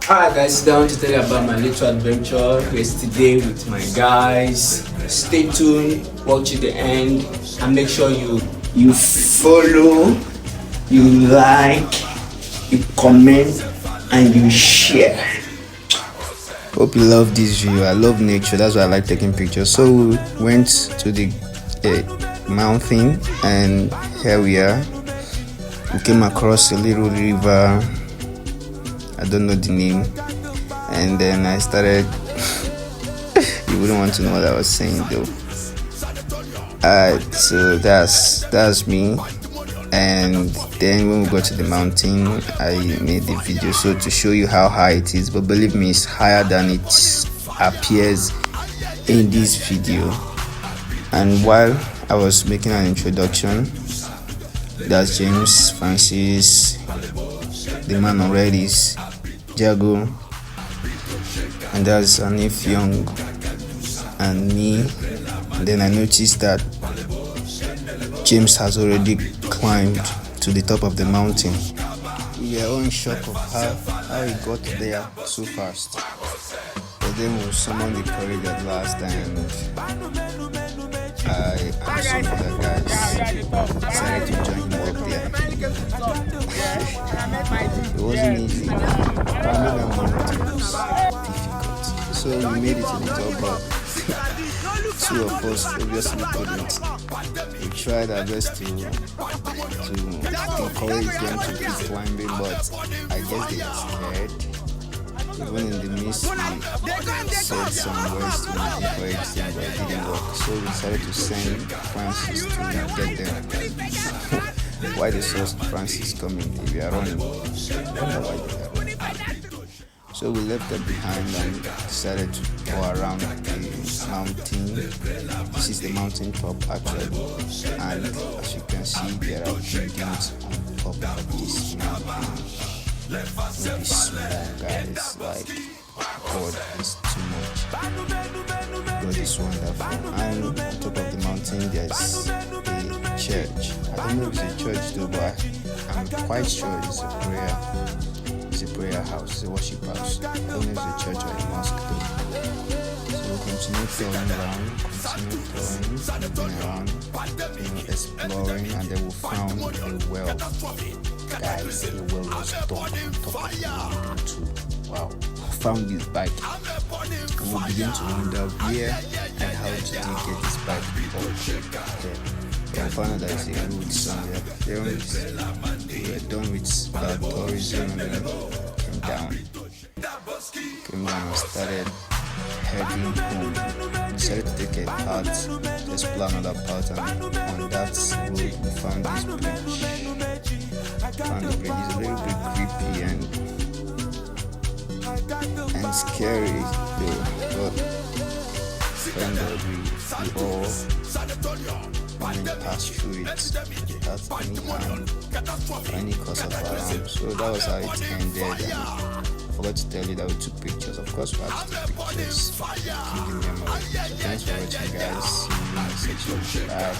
Alright guys, down to tell you about my little adventure yesterday with my guys. Stay tuned, watch to the end, and make sure you follow, you like, you comment, and you share. Hope you love this view. I love nature, that's why I like taking pictures. So we went to the mountain, and here we are. We came across a little river, I don't know the name, and then I started you wouldn't want to know what I was saying though. Alright, so that's me. And then when we got to the mountain, I made the video so to show you how high it is, but believe me, it's higher than it appears in this video. And while I was making an introduction, that's James, Francis, the man on Redis, Jago, and that's Anif Young and me. And then I noticed that James has already climbed to the top of the mountain. We are all in shock of how he got there so fast. But then we summoned the courage at last, and I and some other guys decided to join him up there. It wasn't easy. Climbing that mountain was difficult. So we made it to the top, but two of us obviously couldn't. We tried our best to encourage them to keep climbing, but I guess they were scared. Even in the midst, we said some words to encourage them, but it didn't work. So we decided to send Francis to get them. Why they saw Francis coming? If you are running, I don't know why they are running. So we left them behind and decided to go around the mountain. This is the mountain top actually, and as you can see, there are buildings on top of this mountain. Maybe small, guys, like God is too much. God is wonderful. And on top of the mountain there's a church. I don't know if it's a church though, but I'm quite sure it's a prayer house, it's a worship house. I don't know if it's a church or a mosque though. So we'll continue touring around, exploring, and then we found a well. Guys, the well was top of the mountain too. Wow. Found this bike, and we began to wonder where and how did they get this bike up there. And found out that it's a road somewhere. They were done with tourism, and then came down and started heading home. We decided to take a part to explore another part, and on that road we found this bridge. The bridge is a little bit creepy and scary though, but thank God we all pass through it without any harm or any cause of alarm. So that was how it ended, and I forgot to tell you that we took pictures. Of course we had to take pictures, keep the memory. So thanks for watching guys, see you in the next section. Bye.